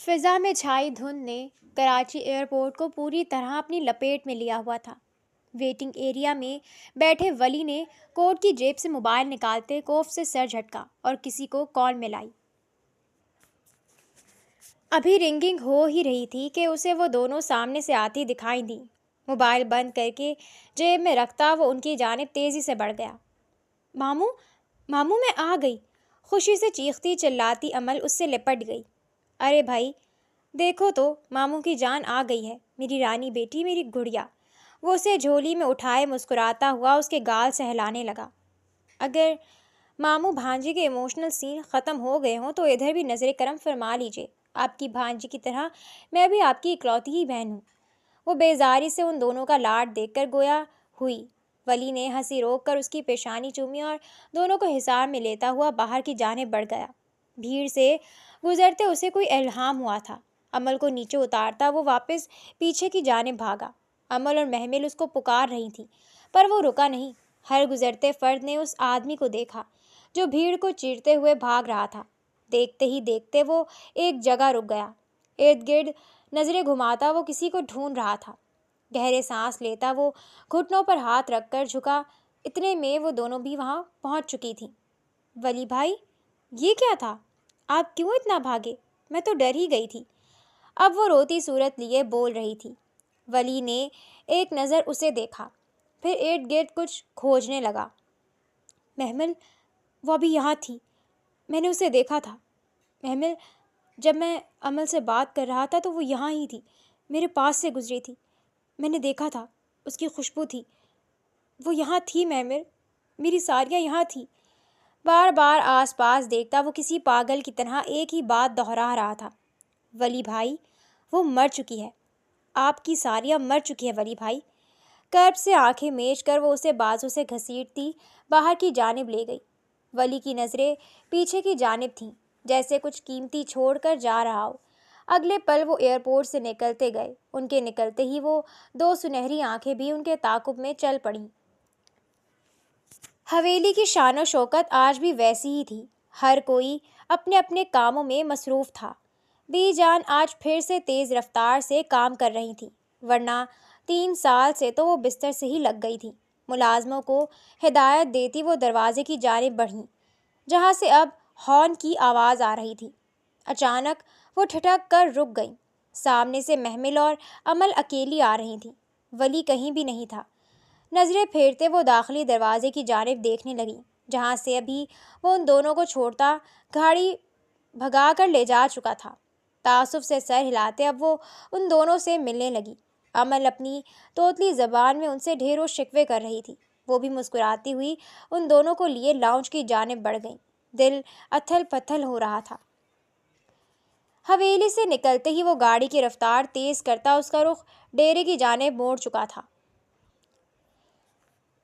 فضا میں چھائی دھند نے کراچی ایئرپورٹ کو پوری طرح اپنی لپیٹ میں لیا ہوا تھا۔ ویٹنگ ایریا میں بیٹھے ولی نے کوٹ کی جیب سے موبائل نکالتے کوف سے سر جھٹکا اور کسی کو کال ملائی۔ ابھی رنگنگ ہو ہی رہی تھی کہ اسے وہ دونوں سامنے سے آتی دکھائی دیں۔ موبائل بند کر کے جیب میں رکھتا وہ ان کی جانب تیزی سے بڑھ گیا۔ ماموں ماموں میں آ گئی، خوشی سے چیختی چلاتی امل اس سے لپٹ گئی۔ ارے بھائی دیکھو تو، ماموں کی جان آ گئی ہے، میری رانی بیٹی، میری گڑیا۔ وہ اسے جھولی میں اٹھائے مسکراتا ہوا اس کے گال سہلانے لگا۔ اگر ماموں بھانجی کے ایموشنل سین ختم ہو گئے ہوں تو ادھر بھی نظر کرم فرما لیجیے۔ آپ کی بھانجی کی طرح میں بھی آپ کی اکلوتی ہی بہن ہوں۔ وہ بیزاری سے ان دونوں کا لاڈ دیکھ کر گویا ہوئی۔ ولی نے ہنسی روک کر اس کی پیشانی چومی اور دونوں کو حصار میں لیتا ہوا باہر کی جانب بڑھ گیا۔ بھیڑ سے گزرتے اسے کوئی الہام ہوا تھا۔ امل کو نیچے اتارتا وہ واپس پیچھے کی جانب بھاگا۔ امل اور محمل اس کو پکار رہی تھیں، پر وہ رکا نہیں۔ ہر گزرتے فرد نے اس آدمی کو دیکھا جو بھیڑ کو چیرتے ہوئے بھاگ رہا تھا۔ دیکھتے ہی دیکھتے وہ ایک جگہ رک گیا۔ ارد گرد نظریں گھماتا وہ کسی کو ڈھونڈ رہا تھا۔ گہرے سانس لیتا وہ گھٹنوں پر ہاتھ رکھ کر جھکا۔ اتنے میں وہ دونوں بھی وہاں پہنچ چکی تھیں۔ ولی بھائی، یہ کیا تھا؟ آپ کیوں اتنا بھاگے؟ میں تو ڈر ہی گئی تھی۔ اب وہ روتی صورت لیے بول رہی تھی۔ ولی نے ایک نظر اسے دیکھا، پھر ارد گرد کچھ کھوجنے لگا۔ محمل، وہ ابھی یہاں تھی، میں نے اسے دیکھا تھا۔ محمل، جب میں امل سے بات کر رہا تھا تو وہ یہاں ہی تھی، میرے پاس سے گزری تھی، میں نے دیکھا تھا، اس کی خوشبو تھی، وہ یہاں تھی محمل، میری ساریہ یہاں تھی۔ بار بار آس پاس دیکھتا وہ کسی پاگل کی طرح ایک ہی بات دہرا رہا تھا۔ ولی بھائی، وہ مر چکی ہے، آپ کی ساریہ مر چکی ہے ولی بھائی۔ کرب سے آنکھیں میچ کر وہ اسے بازو سے گھسیٹتی باہر کی جانب لے گئی۔ ولی کی نظریں پیچھے کی جانب تھیں، جیسے کچھ قیمتی چھوڑ کر جا رہا ہو۔ اگلے پل وہ ایئرپورٹ سے نکلتے گئے۔ ان کے نکلتے ہی وہ دو سنہری آنکھیں بھی ان کے تعاقب میں چل پڑیں۔ حویلی کی شان و شوکت آج بھی ویسی ہی تھی۔ ہر کوئی اپنے اپنے کاموں میں مصروف تھا۔ بی جان آج پھر سے تیز رفتار سے کام کر رہی تھی، ورنہ 3 سال سے تو وہ بستر سے ہی لگ گئی تھی۔ ملازموں کو ہدایت دیتی وہ دروازے کی جانب بڑھیں، جہاں سے اب ہارن کی آواز آ رہی تھی۔ اچانک وہ ٹھٹک کر رک گئیں۔ سامنے سے محمل اور امل اکیلی آ رہی تھیں۔ ولی کہیں بھی نہیں تھا۔ نظریں پھیرتے وہ داخلی دروازے کی جانب دیکھنے لگیں، جہاں سے ابھی وہ ان دونوں کو چھوڑتا گاڑی بھگا کر لے جا چکا تھا۔ تعصب سے سر ہلاتے اب وہ ان دونوں سے ملنے لگی۔ امل اپنی توتلی زبان میں ان سے ڈھیروں شکوے کر رہی تھی۔ وہ بھی مسکراتی ہوئی ان دونوں کو لیے لاؤنج کی جانب بڑھ گئیں۔ دل اتھل پتھل ہو رہا تھا۔ حویلی سے نکلتے ہی وہ گاڑی کی رفتار تیز کرتا اس کا رخ ڈیرے کی جانب موڑ چکا تھا۔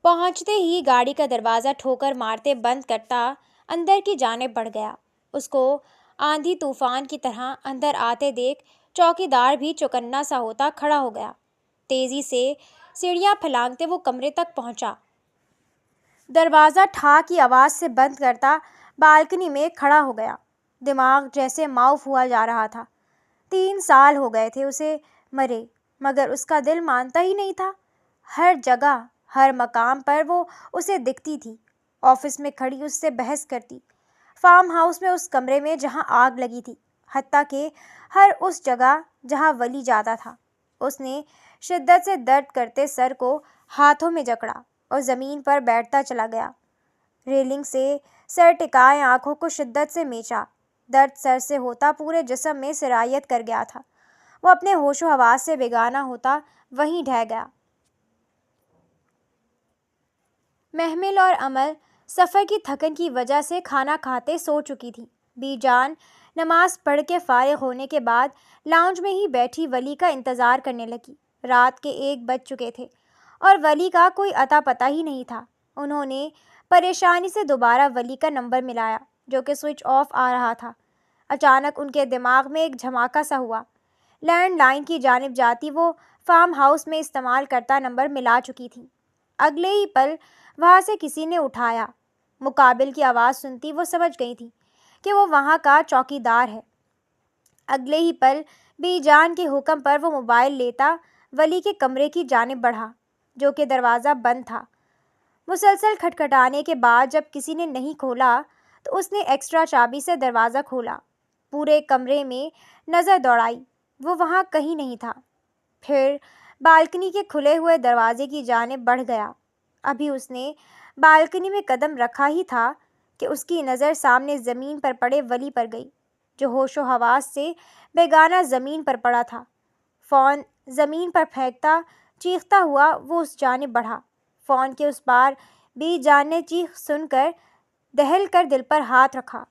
پہنچتے ہی گاڑی کا دروازہ ٹھوکر مارتے بند کرتا اندر کی جانب بڑھ گیا۔ اس کو آندھی طوفان کی طرح اندر آتے دیکھ چوکیدار بھی چوکنا سا ہوتا کھڑا ہو گیا۔ تیزی سے سیڑھیاں پھلانگتے وہ کمرے تک پہنچا۔ دروازہ ٹھا کی آواز سے بند کرتا بالکنی میں کھڑا ہو گیا۔ دماغ جیسے معاف ہوا جا رہا تھا۔ 3 سال ہو گئے تھے اسے مرے، مگر اس کا دل مانتا ہی نہیں تھا۔ ہر جگہ، ہر مقام پر وہ اسے دکھتی تھی۔ آفس میں کھڑی اس سے بحث کرتی، فارم ہاؤس میں اس کمرے میں جہاں آگ لگی تھی، حتیٰ کہ ہر اس جگہ جہاں ولی جاتا تھا۔ اس نے شدت سے درد کرتے سر کو ہاتھوں میں جکڑا اور زمین پر بیٹھتا چلا گیا۔ ریلنگ سے سر ٹکائے آنکھوں کو شدت سے میچا۔ درد سر سے ہوتا پورے جسم میں سرایت کر گیا تھا۔ وہ اپنے ہوش و حواس سے بیگانہ ہوتا وہیں ڈھہ گیا۔ محمل اور امل سفر کی تھکن کی وجہ سے کھانا کھاتے سو چکی تھیں۔ بی جان نماز پڑھ کے فارغ ہونے کے بعد لاؤنج میں ہی بیٹھی ولی کا انتظار کرنے لگی۔ رات کے 1 بج چکے تھے اور ولی کا کوئی اتا پتہ ہی نہیں تھا۔ انہوں نے پریشانی سے دوبارہ ولی کا نمبر ملایا، جو کہ سوئچ آف آ رہا تھا۔ اچانک ان کے دماغ میں ایک دھماکہ سا ہوا۔ لینڈ لائن کی جانب جاتی وہ فارم ہاؤس میں استعمال کرتا نمبر ملا چکی تھیں۔ اگلے ہی پل وہاں سے کسی نے اٹھایا۔ مقابل کی آواز سنتی وہ سمجھ گئی تھی کہ وہ وہاں کا چوکیدار ہے۔ اگلے ہی پل بی جان کے حکم پر وہ موبائل لیتا ولی کے کمرے کی جانب بڑھا، جو کہ دروازہ بند تھا۔ مسلسل کھٹکھٹانے کے بعد جب کسی نے نہیں کھولا تو اس نے ایکسٹرا چابی سے دروازہ کھولا، پورے کمرے میں نظر دوڑائی، وہ وہاں کہیں نہیں تھا۔ پھر بالکنی کے کھلے ہوئے دروازے کی جانب بڑھ گیا۔ ابھی اس نے بالکنی میں قدم رکھا ہی تھا کہ اس کی نظر سامنے زمین پر پڑے ولی پر گئی، جو ہوش و حواس سے بیگانہ زمین پر پڑا تھا۔ فون زمین پر پھینکتا چیختا ہوا وہ اس جانب بڑھا۔ فون کے اس پار بی جان نے چیخ سن کر دہل کر دل پر ہاتھ رکھا۔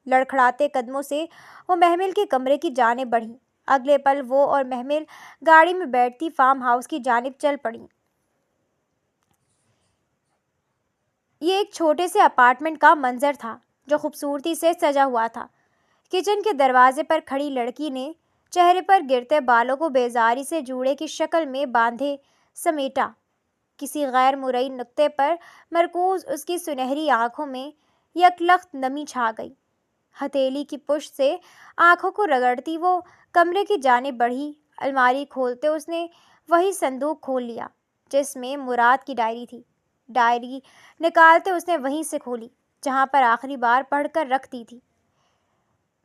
لڑکھڑاتے قدموں سے وہ محمل کے کمرے کی جانب بڑھی۔ اگلے پل وہ اور محمل گاڑی میں بیٹھتی فارم ہاؤس کی جانب چل پڑیں۔ یہ ایک چھوٹے سے اپارٹمنٹ کا منظر تھا جو خوبصورتی سے سجا ہوا تھا۔ کچن کے دروازے پر کھڑی لڑکی نے چہرے پر گرتے بالوں کو بیزاری سے جوڑے کی شکل میں باندھے سمیٹا۔ کسی غیر مرئی نقطے پر مرکوز اس کی سنہری آنکھوں میں یکلخت نمی چھا گئی۔ ہتھیلی کی پشت سے آنکھوں کو رگڑتی وہ کمرے کی جانب بڑھی۔ الماری کھولتے اس نے وہی صندوق کھول لیا جس میں مراد کی ڈائری تھی۔ ڈائری نکالتے اس نے وہیں سے کھولی جہاں پر آخری بار پڑھ کر رکھتی تھی۔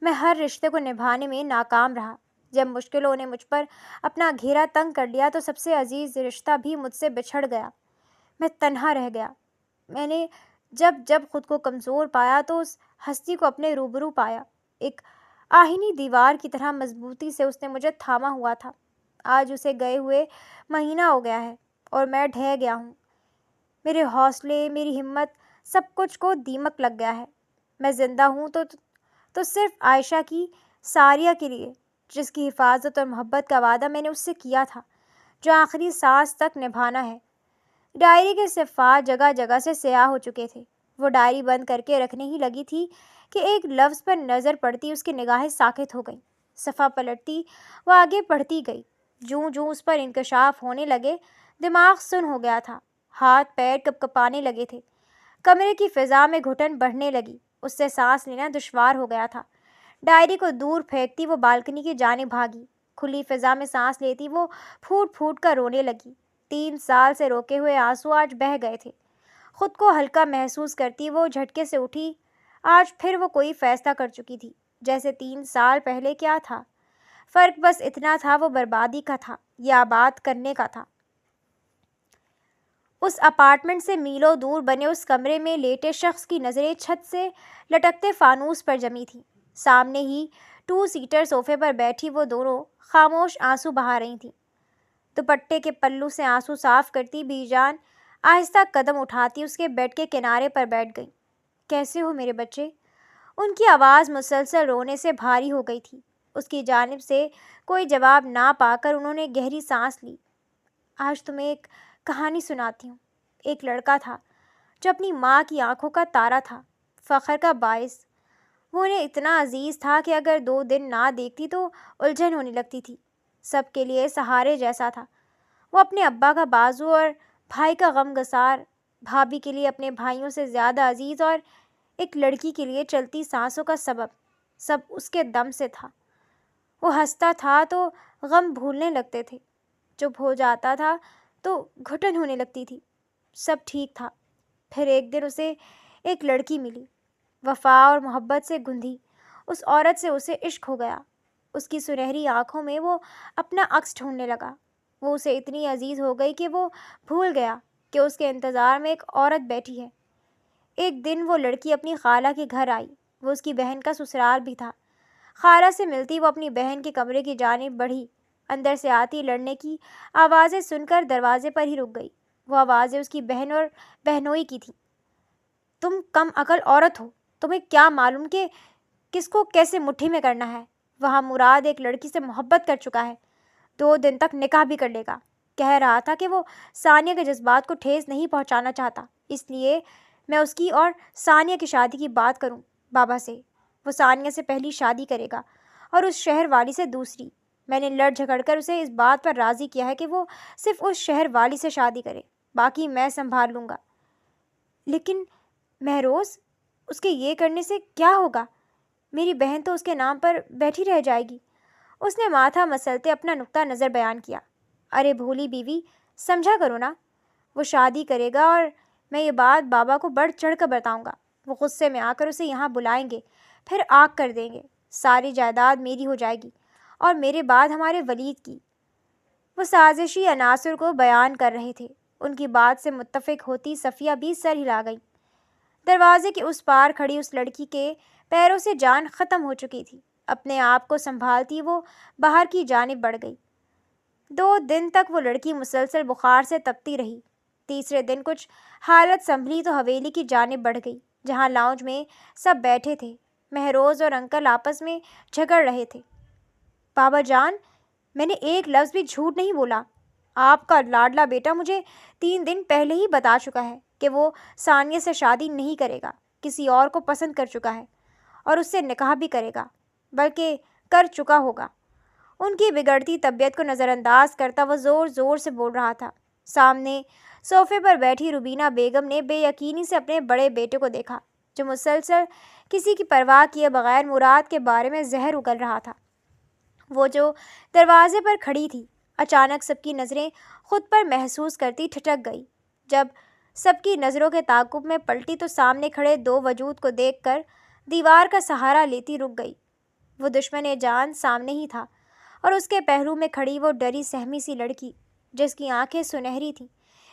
میں ہر رشتے کو نبھانے میں ناکام رہا۔ جب مشکلوں نے مجھ پر اپنا گھیرا تنگ کر لیا تو سب سے عزیز رشتہ بھی مجھ سے بچھڑ گیا۔ میں تنہا رہ گیا۔ میں نے جب خود کو کمزور پایا تو اس ہستی کو اپنے روبرو پایا۔ ایک آہنی دیوار کی طرح مضبوطی سے اس نے مجھے تھاما ہوا تھا۔ آج اسے گئے ہوئے مہینہ ہو گیا ہے اور میں ڈھہ گیا ہوں۔ میرے حوصلے، میری ہمت، سب کچھ کو دیمک لگ گیا ہے۔ میں زندہ ہوں تو صرف عائشہ کی، ساریہ کے لیے، جس کی حفاظت اور محبت کا وعدہ میں نے اس سے کیا تھا، جو آخری سانس تک نبھانا ہے۔ ڈائری کے صفحات جگہ جگہ سے سیاہ ہو چکے تھے۔ وہ ڈائری بند کر کے رکھنے ہی لگی تھی کہ ایک لفظ پر نظر پڑتی اس کی نگاہیں ساکت ہو گئیں۔ صفحہ پلٹتی وہ آگے پڑھتی گئی۔ جوں جوں اس پر انکشاف ہونے لگے، دماغ سن ہو گیا تھا، ہاتھ پیر کپکپانے لگے تھے، کمرے کی فضا میں گھٹن بڑھنے لگی، اس سے سانس لینا دشوار ہو گیا تھا۔ ڈائری کو دور پھینکتی وہ بالکنی کی جانب بھاگی۔ کھلی فضا میں سانس لیتی وہ پھوٹ پھوٹ کر رونے لگی۔ 3 سال سے روکے ہوئے آنسو آج بہہ گئے تھے۔ خود کو ہلکا محسوس کرتی وہ جھٹکے سے اٹھی۔ آج پھر وہ کوئی فیصلہ کر چکی تھی، جیسے 3 سال پہلے کیا تھا۔ فرق بس اتنا تھا، وہ بربادی کا تھا یا آباد کرنے کا تھا۔ اس اپارٹمنٹ سے میلوں دور بنے اس کمرے میں لیٹے شخص کی نظریں چھت سے لٹکتے فانوس پر جمی تھیں۔ سامنے ہی 2 سیٹر صوفے پر بیٹھی وہ دونوں خاموش آنسو بہا رہی تھیں۔ دوپٹے کے پلو سے آنسو صاف کرتی بی جان آہستہ قدم اٹھاتی اس کے بیڈ کے کنارے پر بیٹھ گئی۔ کیسے ہو میرے بچے؟ ان کی آواز مسلسل رونے سے بھاری ہو گئی تھی۔ اس کی جانب سے کوئی جواب نہ پا کر انہوں نے گہری سانس لی۔ آج تمہیں ایک کہانی سناتی ہوں۔ ایک لڑکا تھا جو اپنی ماں کی آنکھوں کا تارا تھا، فخر کا باعث۔ وہ انہیں اتنا عزیز تھا کہ اگر 2 دن نہ دیکھتی تو الجھن ہونے لگتی تھی۔ سب کے لیے سہارے جیسا تھا۔ وہ اپنے ابا کا بازو اور بھائی کا غم گسار، بھابھی کے لیے اپنے بھائیوں سے زیادہ عزیز اور ایک لڑکی کے لیے چلتی سانسوں کا سبب، سب اس کے دم سے تھا۔ وہ ہنستا تھا تو غم بھولنے لگتے تھے، چپ ہو جاتا تھا تو گھٹن ہونے لگتی تھی۔ سب ٹھیک تھا۔ پھر ایک دن اسے ایک لڑکی ملی، وفا اور محبت سے گندھی۔ اس عورت سے اسے عشق ہو گیا۔ اس کی سنہری آنکھوں میں وہ اپنا عکس ڈھونڈنے لگا۔ وہ اسے اتنی عزیز ہو گئی کہ وہ بھول گیا کہ اس کے انتظار میں ایک عورت بیٹھی ہے۔ ایک دن وہ لڑکی اپنی خالہ کے گھر آئی۔ وہ اس کی بہن کا سسرال بھی تھا۔ خالہ سے ملتی وہ اپنی بہن کے کمرے کی جانب بڑھی۔ اندر سے آتی لڑنے کی آوازیں سن کر دروازے پر ہی رک گئی۔ وہ آوازیں اس کی بہن اور بہنوئی کی تھیں۔ تم کم عقل عورت ہو، تمہیں کیا معلوم کہ کس کو کیسے مٹھی میں کرنا ہے؟ وہاں مراد ایک لڑکی سے محبت کر چکا ہے، 2 دن تک نکاح بھی کر لے گا۔ کہہ رہا تھا کہ وہ ثانیہ کے جذبات کو ٹھیس نہیں پہنچانا چاہتا، اس لیے میں اس کی اور ثانیہ کی شادی کی بات کروں بابا سے۔ وہ ثانیہ سے پہلی شادی کرے گا اور اس شہر والی سے دوسری۔ میں نے لڑ جھگڑ کر اسے اس بات پر راضی کیا ہے کہ وہ صرف اس شہر والی سے شادی کرے، باقی میں سنبھال لوں گا۔ لیکن مہروز، اس کے یہ کرنے سے کیا ہوگا؟ میری بہن تو اس کے نام پر بیٹھی رہ جائے گی۔ اس نے ماتھا مسلتے اپنا نقطہ نظر بیان کیا۔ ارے بھولی بیوی، سمجھا کرو نا، وہ شادی کرے گا اور میں یہ بات بابا کو بڑھ چڑھ کر بتاؤں گا۔ وہ غصے میں آ کر اسے یہاں بلائیں گے، پھر آگ کر دیں گے، ساری جائیداد میری ہو جائے گی اور میرے بعد ہمارے ولید کی۔ وہ سازشی عناصر کو بیان کر رہے تھے۔ ان کی بات سے متفق ہوتی صفیہ بھی سر ہلا گئی۔ دروازے کے اس پار کھڑی اس لڑکی کے پیروں سے جان ختم ہو چکی تھی۔ اپنے آپ کو سنبھالتی وہ باہر کی جانب بڑھ گئی۔ 2 دن تک وہ لڑکی مسلسل بخار سے تپتی رہی۔ تیسرے دن کچھ حالت سنبھلی تو حویلی کی جانب بڑھ گئی، جہاں لاؤنج میں سب بیٹھے تھے۔ مہروز اور انکل آپس میں جھگڑ رہے تھے۔ بابا جان، میں نے ایک لفظ بھی جھوٹ نہیں بولا۔ آپ کا لاڈلا بیٹا مجھے 3 دن پہلے ہی بتا چکا ہے کہ وہ ثانیہ سے شادی نہیں کرے گا، کسی اور کو پسند کر چکا ہے اور اس سے نکاح بھی کرے گا، بلکہ کر چکا ہوگا۔ ان کی بگڑتی طبیعت کو نظر انداز کرتا وہ زور زور سے بول رہا تھا۔ سامنے صوفے پر بیٹھی روبینہ بیگم نے بے یقینی سے اپنے بڑے بیٹے کو دیکھا، جو مسلسل کسی کی پرواہ کیے بغیر مراد کے بارے میں زہر اگل رہا تھا۔ وہ جو دروازے پر کھڑی تھی، اچانک سب کی نظریں خود پر محسوس کرتی ٹھٹک گئی۔ جب سب کی نظروں کے تعاقب میں پلٹی تو سامنے کھڑے 2 وجود کو دیکھ کر دیوار کا سہارا لیتی رک گئی۔ وہ دشمن جان سامنے ہی تھا، اور اس کے پہلو میں کھڑی وہ ڈری سہمی سی لڑکی، جس کی آنکھیں سنہری تھیں،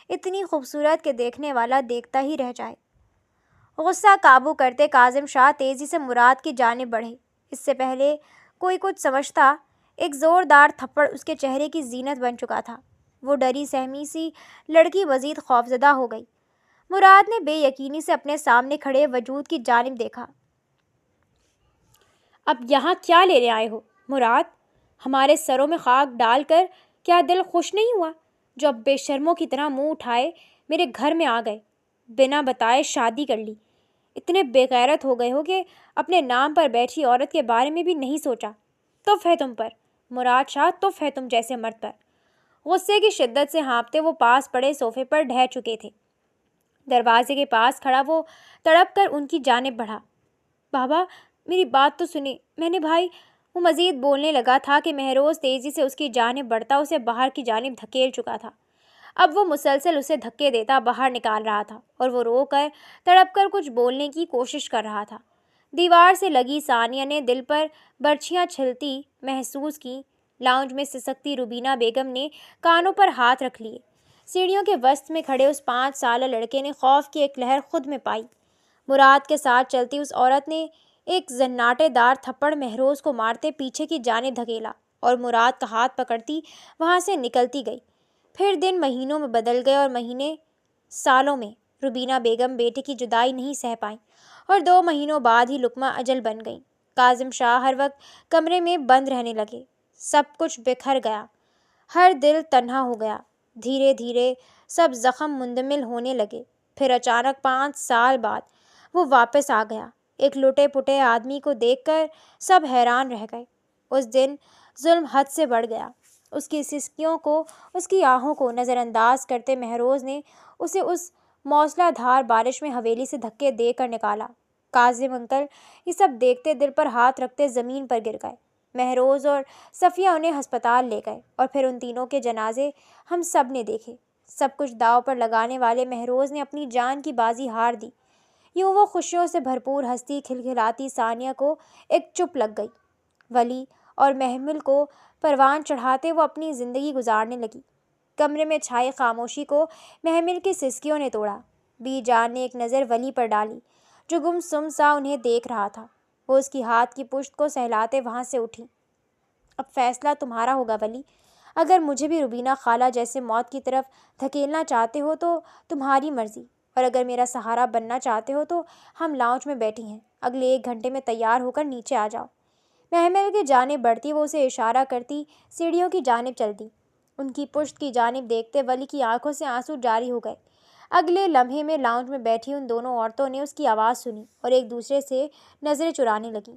اتنی خوبصورت کہ دیکھنے والا دیکھتا ہی رہ جائے۔ غصہ قابو کرتے کاظم شاہ تیزی سے مراد کی جانب بڑھے۔ اس سے پہلے کوئی کچھ سمجھتا، ایک زوردار تھپڑ اس کے چہرے کی زینت بن چکا تھا۔ وہ ڈری سہمی سی لڑکی مزید خوفزدہ ہو گئی۔ مراد نے بے یقینی سے اپنے سامنے کھڑے وجود کی جانب دیکھا۔ اب یہاں کیا لینے آئے ہو مراد؟ ہمارے سروں میں خاک ڈال کر کیا دل خوش نہیں ہوا، جو اب بے شرموں کی طرح منہ اٹھائے میرے گھر میں آ گئے، بنا بتائے شادی کر لی؟ اتنے بے غیرت ہو گئے ہو کہ اپنے نام پر بیٹھی عورت کے بارے میں بھی نہیں سوچا۔ تف ہے تم پر مراد شاہ، تف ہے تم جیسے مرد پر۔ غصے کی شدت سے ہانپتے وہ پاس پڑے صوفے پر ڈھہ چکے تھے۔ دروازے کے پاس کھڑا وہ تڑپ کر ان کی جانب بڑھا۔ بابا، میری بات تو سنیں، میں نے بھائی… وہ مزید بولنے لگا تھا کہ مہروز تیزی سے اس کی جانب بڑھتا اسے باہر کی جانب دھکیل چکا تھا۔ اب وہ مسلسل اسے دھکے دیتا باہر نکال رہا تھا، اور وہ رو کر تڑپ کر کچھ بولنے کی کوشش کر رہا تھا۔ دیوار سے لگی ثانیہ نے دل پر برچھیاں چھلتی محسوس کی۔ لاؤنج میں سسکتی روبینہ بیگم نے کانوں پر ہاتھ رکھ لیے۔ سیڑھیوں کے وسط میں کھڑے اس 5 سالہ لڑکے نے خوف کی ایک لہر خود میں پائی۔ مراد کے ساتھ چلتی اس عورت نے ایک زناٹے دار تھپڑ مہروز کو مارتے پیچھے کی جانب دھکیلا، اور مراد کا ہاتھ پکڑتی وہاں سے نکلتی گئی۔ پھر دن مہینوں میں بدل گئے اور مہینے سالوں میں۔ روبینہ بیگم بیٹے کی جدائی نہیں سہ پائیں اور 2 مہینوں بعد ہی لقمہ اجل بن گئیں۔ کاظم شاہ ہر وقت کمرے میں بند رہنے لگے۔ سب کچھ بکھر گیا، ہر دل تنہا ہو گیا۔ دھیرے دھیرے سب زخم مندمل ہونے لگے۔ پھر اچانک 5 سال بعد وہ واپس آ گیا۔ ایک لٹے پٹے آدمی کو دیکھ کر سب حیران رہ گئے۔ اس دن ظلم حد سے بڑھ گیا۔ اس کی سسکیوں کو، اس کی آہوں کو نظر انداز کرتے مہروز نے اسے اس موسلا دھار بارش میں حویلی سے دھکے دے کر نکالا۔ کاظم انکل یہ سب دیکھتے دل پر ہاتھ رکھتے زمین پر گر گئے۔ مہروز اور صفیہ انہیں ہسپتال لے گئے، اور پھر ان تینوں کے جنازے ہم سب نے دیکھے۔ سب کچھ داؤ پر لگانے والے مہروز نے اپنی جان کی بازی ہار دی۔ یوں وہ خوشیوں سے بھرپور ہستی کھلکھلاتی ثانیہ کو ایک چپ لگ گئی۔ ولی اور محمل کو پروان چڑھاتے وہ اپنی زندگی گزارنے لگی۔ کمرے میں چھائی خاموشی کو محمل کی سسکیوں نے توڑا۔ بی جان نے ایک نظر ولی پر ڈالی، جو گم سم سا انہیں دیکھ رہا تھا۔ وہ اس کی ہاتھ کی پشت کو سہلاتے وہاں سے اٹھی۔ اب فیصلہ تمہارا ہوگا ولی۔ اگر مجھے بھی روبینہ خالہ جیسے موت کی طرف دھکیلنا چاہتے ہو تو تمہاری مرضی، اور اگر میرا سہارا بننا چاہتے ہو تو ہم لاؤنج میں بیٹھی ہیں، اگلے 1 گھنٹے میں تیار ہو کر نیچے آ جاؤ۔ محمل کی جانب بڑھتی وہ اسے اشارہ کرتی سیڑھیوں کی جانب چلتی۔ ان کی پشت کی جانب دیکھتے ولی کی آنکھوں سے آنسو جاری ہو گئے۔ اگلے لمحے میں لاؤنج میں بیٹھی ان دونوں عورتوں نے اس کی آواز سنی اور ایک دوسرے سے نظریں چرانے لگیں۔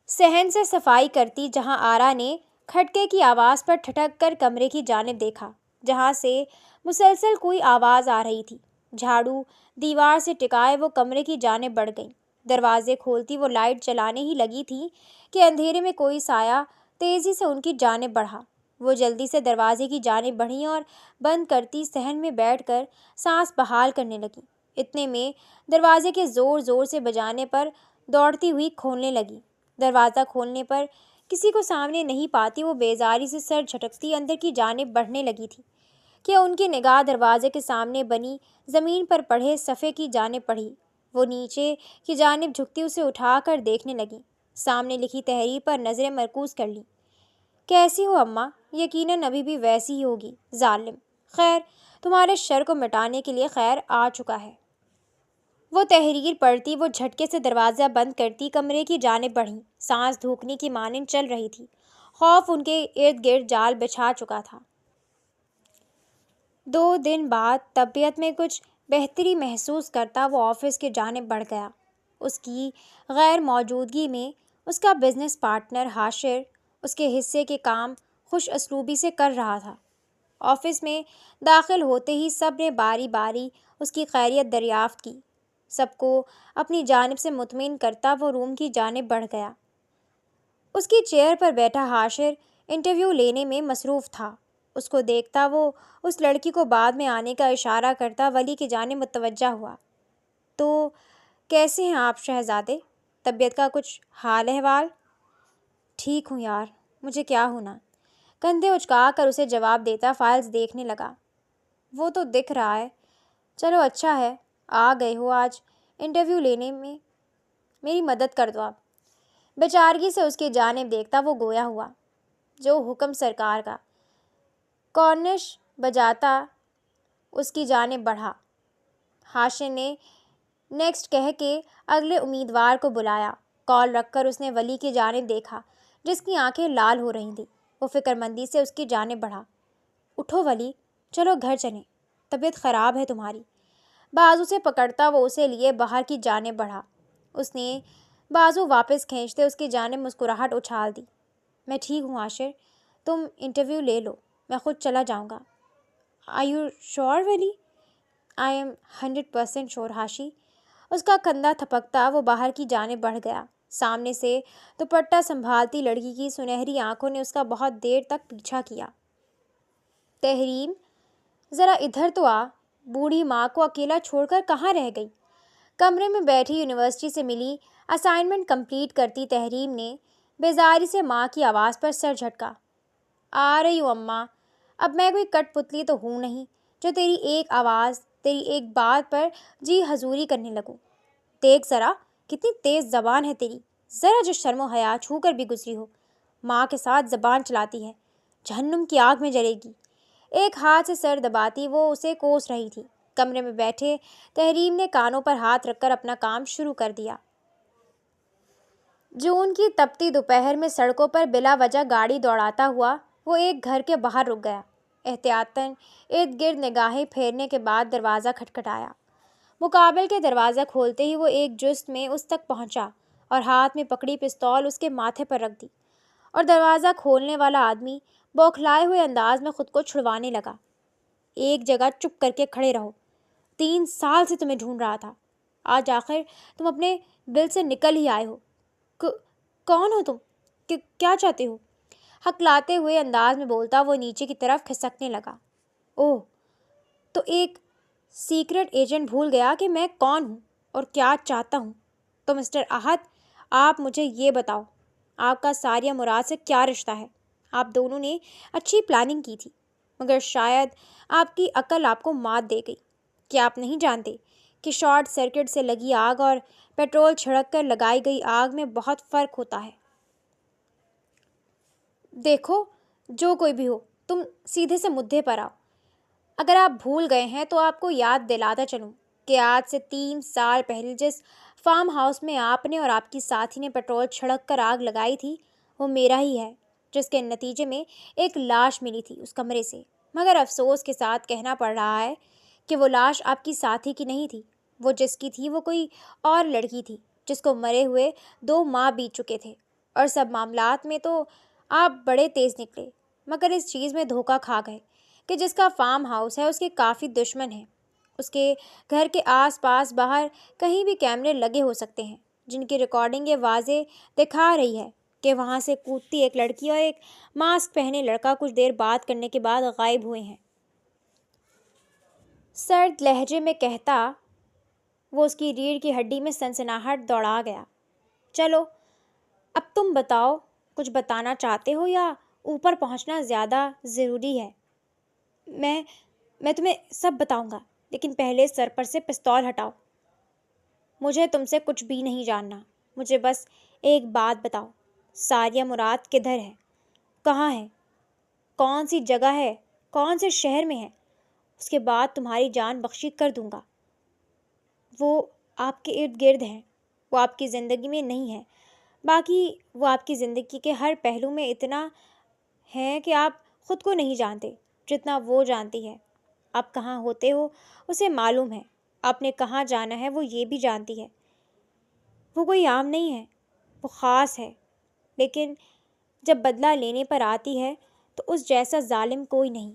صحن سے صفائی کرتی جہاں آرا نے کھٹکے کی آواز پر ٹھٹک کر کمرے کی جانب دیکھا، جہاں سے مسلسل کوئی آواز آ رہی تھی۔ جھاڑو دیوار سے ٹکائے وہ کمرے کی جانب بڑھ گئیں۔ دروازے کھولتی وہ لائٹ جلانے ہی لگی تھی کہ اندھیرے میں کوئی سایہ تیزی سے ان کی جانب بڑھا۔ وہ جلدی سے دروازے کی جانب بڑھیں اور بند کرتی صحن میں بیٹھ کر سانس بحال کرنے لگی۔ اتنے میں دروازے کے زور زور سے بجانے پر دوڑتی ہوئی کھولنے لگی۔ دروازہ کھولنے پر کسی کو سامنے نہیں پاتی وہ بیزاری سے سر جھٹکتی اندر کی جانب بڑھنے لگی تھی کہ ان کی نگاہ دروازے کے سامنے بنی زمین پر پڑے صفحے کی جانب پڑی۔ وہ نیچے کی جانب جھکتی اسے اٹھا کر دیکھنے لگی۔ سامنے لکھی تحریر پر نظریں مرکوز کر لیں۔ کیسی ہو اماں؟ یقیناً ابھی بھی ویسی ہی ہوگی، ظالم۔ خیر، تمہارے شر کو مٹانے کے لیے خیر آ چکا ہے۔ وہ تحریر پڑھتی، وہ جھٹکے سے دروازہ بند کرتی کمرے کی جانب بڑھیں۔ سانس دھوکنے کی مانند چل رہی تھی۔ خوف ان کے ارد گرد جال بچھا چکا تھا۔ 2 دن بعد طبیعت میں کچھ بہتری محسوس کرتا وہ آفس کی جانب بڑھ گیا۔ اس کی غیر موجودگی میں اس کا بزنس پارٹنر حاشر اس کے حصے کے کام خوش اسلوبی سے کر رہا تھا۔ آفس میں داخل ہوتے ہی سب نے باری باری اس کی خیریت دریافت کی۔ سب کو اپنی جانب سے مطمئن کرتا وہ روم کی جانب بڑھ گیا۔ اس کی چیئر پر بیٹھا حاشر انٹرویو لینے میں مصروف تھا۔ اس کو دیکھتا وہ اس لڑکی کو بعد میں آنے کا اشارہ کرتا ولی کی جانب متوجہ ہوا۔ تو کیسے ہیں آپ شہزادے؟ طبیعت کا کچھ حال احوال؟ ٹھیک ہوں یار، مجھے کیا ہونا؟ کندھے اچکا کر اسے جواب دیتا فائلز دیکھنے لگا۔ وہ تو دکھ رہا ہے۔ چلو اچھا ہے آ گئے ہو آج انٹرویو لینے میں، میری مدد کر دو آپ۔ بیچارگی سے اس کی جانب دیکھتا وہ گویا ہوا۔ جو حکم سرکار کا۔ کارنش بجاتا اس کی جانب بڑھا۔ حاشر نے نیکسٹ کہہ کے اگلے امیدوار کو بلایا۔ کال رکھ کر اس نے ولی کی جانب دیکھا جس کی آنکھیں لال ہو رہی تھیں۔ وہ فکرمندی سے اس کی جانب بڑھا۔ اٹھو ولی، چلو گھر چلیں، طبیعت خراب ہے تمہاری۔ بازو سے پکڑتا وہ اسے لیے باہر کی جانب بڑھا۔ اس نے بازو واپس کھینچتے اس کی جانب مسکراہٹ اچھال دی۔ میں ٹھیک ہوں حاشر، تم انٹرویو لے لو، میں خود چلا جاؤں گا۔ آر یو شور ولی؟ آئی ایم 100% شور حاشی۔ اس کا کندھا تھپکتا وہ باہر کی جانب بڑھ گیا۔ سامنے سے دوپٹہ سنبھالتی لڑکی کی سنہری آنکھوں نے اس کا بہت دیر تک پیچھا کیا۔ تحریم، ذرا ادھر تو آ، بوڑھی ماں کو اکیلا چھوڑ کر کہاں رہ گئی؟ کمرے میں بیٹھی یونیورسٹی سے ملی اسائنمنٹ کمپلیٹ کرتی تحریم نے بیزاری سے ماں کی آواز پر سر جھٹکا۔ آ رہی ہوں اماں، اب میں کوئی کٹ پتلی تو ہوں نہیں جو تیری ایک آواز، تیری ایک بات پر جی حضوری کرنے لگوں۔ دیکھ ذرا کتنی تیز زبان ہے تیری، ذرا جو شرم و حیا چھو کر بھی گزری ہو، ماں کے ساتھ زبان چلاتی ہے، جہنم کی آگ میں جلے گی۔ ایک ہاتھ سے سر دباتی وہ اسے کوس رہی تھی۔ کمرے میں بیٹھے تحریم نے کانوں پر ہاتھ رکھ کر اپنا کام شروع کر دیا۔ جون کی تپتی دوپہر میں سڑکوں پر بلا وجہ گاڑی دوڑاتا ہوا وہ ایک گھر کے باہر رک گیا۔ احتیاطاً ارد گرد نگاہیں پھیرنے کے بعد دروازہ کھٹکھٹایا۔ مقابل کے دروازہ کھولتے ہی وہ ایک جست میں اس تک پہنچا اور ہاتھ میں پکڑی پستول اس کے ماتھے پر رکھ دی، اور دروازہ کھولنے والا آدمی بوکھلائے ہوئے انداز میں خود کو چھڑوانے لگا۔ ایک جگہ چپ کر کے کھڑے رہو، 3 سال سے تمہیں ڈھونڈ رہا تھا، آج آخر تم اپنے بل سے نکل ہی آئے ہو۔ کون ہو تم؟ کیا چاہتے ہو؟ ہکلاتے ہوئے انداز میں بولتا وہ نیچے کی طرف کھسکنے لگا۔ اوہ، تو ایک سیکرٹ ایجنٹ بھول گیا کہ میں کون ہوں اور کیا چاہتا ہوں۔ تو مسٹر احد، آپ مجھے یہ بتاؤ، آپ کا ساریہ مراد سے کیا رشتہ ہے؟ آپ دونوں نے اچھی پلاننگ کی تھی، مگر شاید آپ کی عقل آپ کو مات دے گئی۔ کیا آپ نہیں جانتے کہ شارٹ سرکٹ سے لگی آگ اور پیٹرول چھڑک کر لگائی گئی آگ میں بہت فرق ہوتا ہے؟ دیکھو، جو کوئی بھی ہو، تم سیدھے سے مدعے پر آؤ۔ اگر آپ بھول گئے ہیں تو آپ کو یاد دلاتا چلوں کہ آج سے 3 سال پہلے جس فارم ہاؤس میں آپ نے اور آپ کی ساتھی نے پیٹرول چھڑک کر آگ لگائی تھی وہ میرا ہی ہے، جس کے نتیجے میں ایک لاش ملی تھی اس کمرے سے۔ مگر افسوس کے ساتھ کہنا پڑ رہا ہے کہ وہ لاش آپ کی ساتھی کی نہیں تھی، وہ جس کی تھی وہ کوئی اور لڑکی تھی جس کو مرے ہوئے 2 ماہ بیت چکے تھے۔ اور سب معاملات میں تو آپ بڑے تیز نکلے، مگر اس چیز میں دھوکہ کھا گئے کہ جس کا فارم ہاؤس ہے اس کے کافی دشمن ہیں۔ اس کے گھر کے آس پاس باہر کہیں بھی کیمرے لگے ہو سکتے ہیں جن کی ریکارڈنگ یہ واضح دکھا رہی ہے کہ وہاں سے کودتی ایک لڑکی اور ایک ماسک پہنے لڑکا کچھ دیر بات کرنے کے بعد غائب ہوئے ہیں۔ سرد لہجے میں کہتا وہ اس کی ریڑھ کی ہڈی میں سنسناہٹ دوڑا گیا۔ چلو اب تم بتاؤ، کچھ بتانا چاہتے ہو یا اوپر پہنچنا زیادہ ضروری ہے؟ میں تمہیں سب بتاؤں گا، لیکن پہلے سر پر سے پستول ہٹاؤ۔ مجھے تم سے کچھ بھی نہیں جاننا، مجھے بس ایک بات بتاؤ، ساریہ مراد کدھر ہے؟ کہاں ہے؟ کون سی جگہ ہے؟ کون سے شہر میں ہے؟ اس کے بعد تمہاری جان بخشی کر دوں گا۔ وہ آپ کے ارد گرد ہیں، وہ آپ کی زندگی میں نہیں ہے، باقی وہ آپ کی زندگی کے ہر پہلو میں اتنا ہے کہ آپ خود کو نہیں جانتے جتنا وہ جانتی ہے۔ آپ کہاں ہوتے ہو اسے معلوم ہے، آپ نے کہاں جانا ہے وہ یہ بھی جانتی ہے۔ وہ کوئی عام نہیں ہے، وہ خاص ہے، لیکن جب بدلہ لینے پر آتی ہے تو اس جیسا ظالم کوئی نہیں۔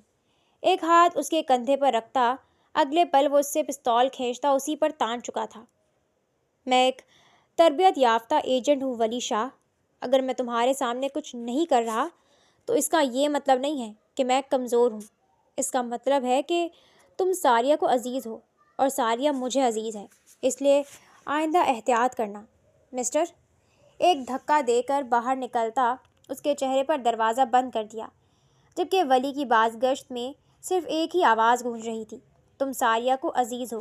ایک ہاتھ اس کے کندھے پر رکھتا، اگلے پل وہ اس سے پستول کھینچتا اسی پر تان چکا تھا۔ میں ایک تربیت یافتہ ایجنٹ ہوں ولی شاہ، اگر میں تمہارے سامنے کچھ نہیں کر رہا تو اس کا یہ مطلب نہیں ہے کہ میں کمزور ہوں، اس کا مطلب ہے کہ تم ساریہ کو عزیز ہو اور ساریہ مجھے عزیز ہے، اس لیے آئندہ احتیاط کرنا۔ مسٹر ایک دھکا دے کر باہر نکلتا اس کے چہرے پر دروازہ بند کر دیا، جبکہ ولی کی بازگشت میں صرف ایک ہی آواز گونج رہی تھی، تم ساریہ کو عزیز ہو۔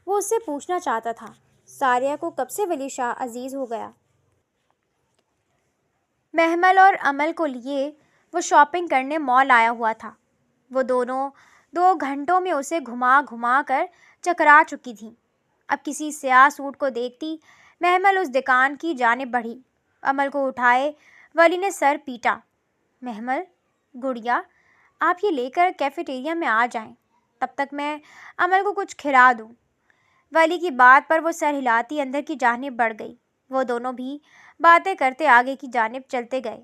وہ اس سے پوچھنا چاہتا تھا، ساریہ کو کب سے ولی شاہ عزیز ہو گیا؟ محمل اور عمل کو لیے وہ شاپنگ کرنے مال آیا ہوا تھا۔ وہ دونوں 2 گھنٹوں میں اسے گھما گھما کر چکرا چکی تھیں۔ اب کسی سیاہ سوٹ کو دیکھتی محمل اس دکان کی جانب بڑھی۔ عمل کو اٹھائے ولی نے سر پیٹا۔ محمل، گڑیا، آپ یہ لے کر کیفیٹیریا میں آ جائیں، تب تک میں عمل کو کچھ کھلا دوں۔ ولی کی بات پر وہ سر ہلاتی اندر کی جانب بڑھ گئی۔ وہ دونوں بھی باتیں کرتے آگے کی جانب چلتے گئے۔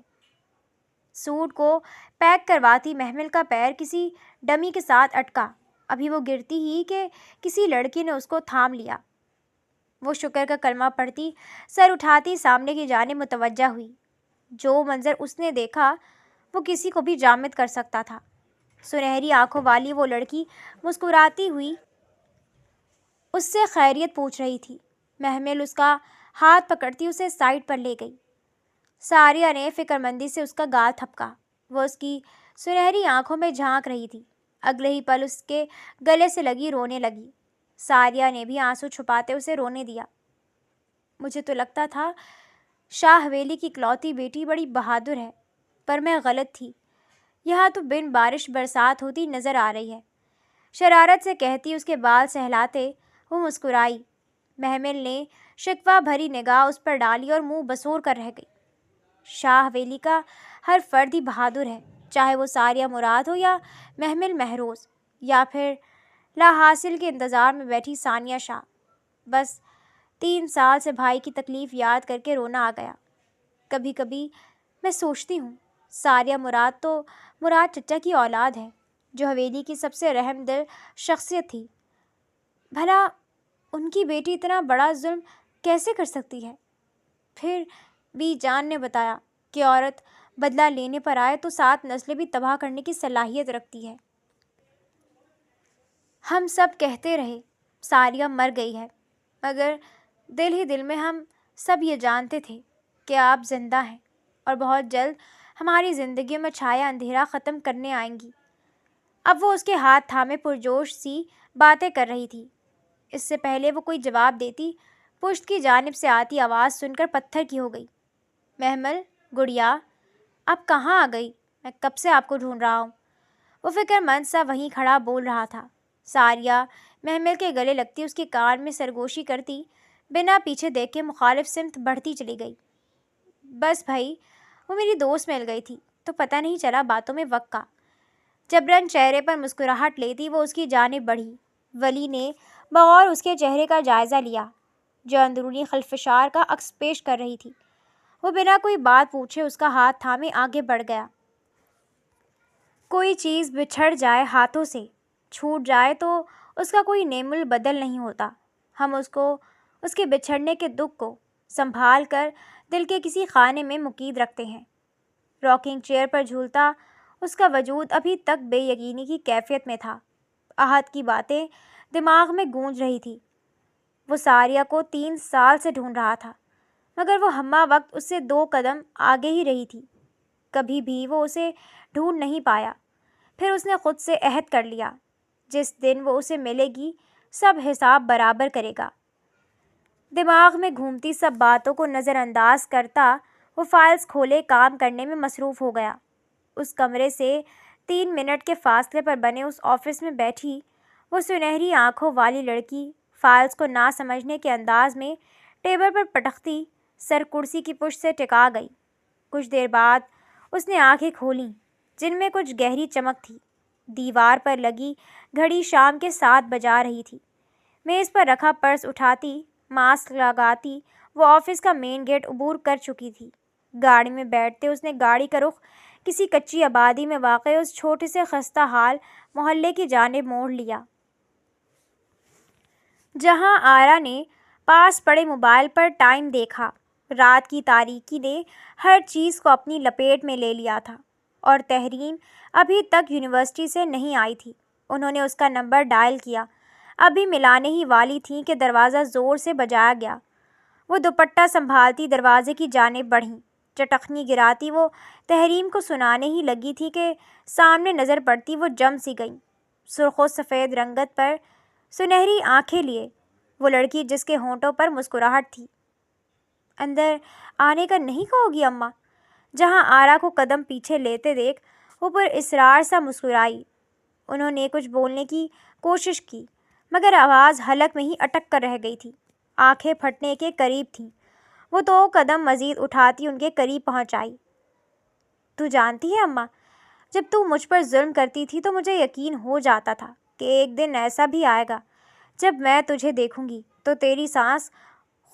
سوٹ کو پیک کرواتی محمل کا پیر کسی ڈمی کے ساتھ اٹکا۔ ابھی وہ گرتی ہی کہ کسی لڑکی نے اس کو تھام لیا۔ وہ شکر کا کلمہ پڑھتی سر اٹھاتی سامنے کی جانب متوجہ ہوئی۔ جو منظر اس نے دیکھا وہ کسی کو بھی جامد کر سکتا تھا۔ سنہری آنکھوں والی وہ لڑکی مسکراتی ہوئی اس سے خیریت پوچھ رہی تھی۔ محمل اس کا ہاتھ پکڑتی اسے سائڈ پر لے گئی۔ ساریہ نے فکرمندی سے اس کا گال تھپکا۔ وہ اس کی سنہری آنکھوں میں جھانک رہی تھی۔ اگلے ہی پل اس کے گلے سے لگی رونے لگی۔ ساریہ نے بھی آنسو چھپاتے اسے رونے دیا۔ مجھے تو لگتا تھا شاہ حویلی کی اکلوتی بیٹی بڑی بہادر ہے، پر میں غلط تھی۔ یہاں تو بن بارش برسات ہوتی نظر آ رہی ہے، شرارت سے کہتی اس کے بال سہلاتے وہ مسکرائی۔ محمل نے شکوہ بھری نگاہ اس پر ڈالی اور منہ بسور کر رہ گئی۔ شاہ حویلی کا ہر فرد ہی بہادر ہے، چاہے وہ ساریہ مراد ہو یا محمل مہروز یا پھر لا حاصل کے انتظار میں بیٹھی ثانیہ شاہ۔ بس 3 سال سے بھائی کی تکلیف یاد کر کے رونا آ گیا۔ کبھی کبھی میں سوچتی ہوں ساریہ مراد تو مراد چچا کی اولاد ہے، جو حویلی کی سب سے رحم دل شخصیت تھی۔ بھلا ان کی بیٹی اتنا بڑا ظلم کیسے کر سکتی ہے؟ پھر بھی جان نے بتایا کہ عورت بدلہ لینے پر آئے تو 7 نسلیں بھی تباہ کرنے کی صلاحیت رکھتی ہے۔ ہم سب کہتے رہے ساریہ مر گئی ہے، مگر دل ہی دل میں ہم سب یہ جانتے تھے کہ آپ زندہ ہیں اور بہت جلد ہماری زندگیوں میں چھایا اندھیرا ختم کرنے آئیں گی۔ اب وہ اس کے ہاتھ تھامے پرجوش سی باتیں کر رہی تھی۔ اس سے پہلے وہ کوئی جواب دیتی، پشت کی جانب سے آتی آواز سن کر پتھر کی ہو گئی۔ محمل، گڑیا، آپ کہاں آ گئی؟ میں کب سے آپ کو ڈھونڈ رہا ہوں۔ وہ فکر مند سا وہیں کھڑا بول رہا تھا۔ ساریہ محمل کے گلے لگتی اس کے کان میں سرگوشی کرتی بنا پیچھے دیکھے مخالف سمت بڑھتی چلی گئی۔ بس بھائی، وہ میری دوست مل گئی تھی تو پتہ نہیں چلا باتوں میں وقت کا۔ جبراً چہرے پر مسکراہٹ لیتی وہ اس کی جانب بڑھی۔ ولی نے بغور اس کے چہرے کا جائزہ لیا، جو اندرونی خلفشار کا عکس پیش کر رہی تھی۔ وہ بنا کوئی بات پوچھے اس کا ہاتھ تھامے آگے بڑھ گیا۔ کوئی چیز بچھڑ جائے ہاتھوں سے، چھوٹ جائے تو اس کا کوئی نعم البدل نہیں ہوتا۔ ہم اس کے بچھڑنے کے دکھ کو سنبھال کر دل کے کسی خانے میں مقید رکھتے ہیں۔ راکنگ چیئر پر جھولتا اس کا وجود ابھی تک بے یقینی کی کیفیت میں تھا۔ احد کی باتیں دماغ میں گونج رہی تھی۔ وہ ساریہ کو 3 سال سے ڈھونڈ رہا تھا، مگر وہ ہمہ وقت اس سے 2 قدم آگے ہی رہی تھی۔ کبھی بھی وہ اسے ڈھونڈ نہیں پایا۔ پھر اس نے خود سے عہد کر لیا، جس دن وہ اسے ملے گی سب حساب برابر کرے گا۔ دماغ میں گھومتی سب باتوں کو نظر انداز کرتا وہ فائلز کھولے کام کرنے میں مصروف ہو گیا۔ اس کمرے سے 3 منٹ کے فاصلے پر بنے اس آفس میں بیٹھی وہ سنہری آنکھوں والی لڑکی فائلز کو نہ سمجھنے کے انداز میں ٹیبل پر پٹکتی سر کرسی کی پشت سے ٹکا گئی۔ کچھ دیر بعد اس نے آنکھیں کھولیں، جن میں کچھ گہری چمک تھی۔ دیوار پر لگی گھڑی شام کے 7 بجا رہی تھی۔ میز پر رکھا پرس اٹھاتی، ماسک لگاتی وہ آفس کا مین گیٹ عبور کر چکی تھی۔ گاڑی میں بیٹھتے اس نے گاڑی کا رخ کسی کچی آبادی میں واقع اس چھوٹے سے خستہ حال محلے کی جانب موڑ لیا، جہاں آرا نے پاس پڑے موبائل پر ٹائم دیکھا۔ رات کی تاریکی نے ہر چیز کو اپنی لپیٹ میں لے لیا تھا، اور تحریم ابھی تک یونیورسٹی سے نہیں آئی تھی۔ انہوں نے اس کا نمبر ڈائل کیا، ابھی ملانے ہی والی تھیں کہ دروازہ زور سے بجایا گیا۔ وہ دوپٹہ سنبھالتی دروازے کی جانب بڑھیں۔ چٹخنی گراتی وہ تحریم کو سنانے ہی لگی تھی کہ سامنے نظر پڑتی وہ جم سی گئیں۔ سرخ و سفید رنگت پر سنہری آنکھیں لیے وہ لڑکی جس کے ہونٹوں پر مسکراہٹ تھی۔ اندر آنے کا نہیں کہو گی اماں؟ جہاں آرا کو قدم پیچھے لیتے دیکھ وہ پر اصرار سا مسکرائی۔ انہوں نے کچھ بولنے کی کوشش کی، مگر آواز حلق میں ہی اٹک کر رہ گئی تھی۔ آنکھیں پھٹنے کے قریب تھیں۔ وہ 2 قدم مزید اٹھاتی ان کے قریب پہنچ آئی۔ تو جانتی ہے اماں، جب تو مجھ پر ظلم کرتی تھی تو مجھے یقین ہو جاتا تھا کہ ایک دن ایسا بھی آئے گا جب میں تجھے دیکھوں گی تو تیری سانس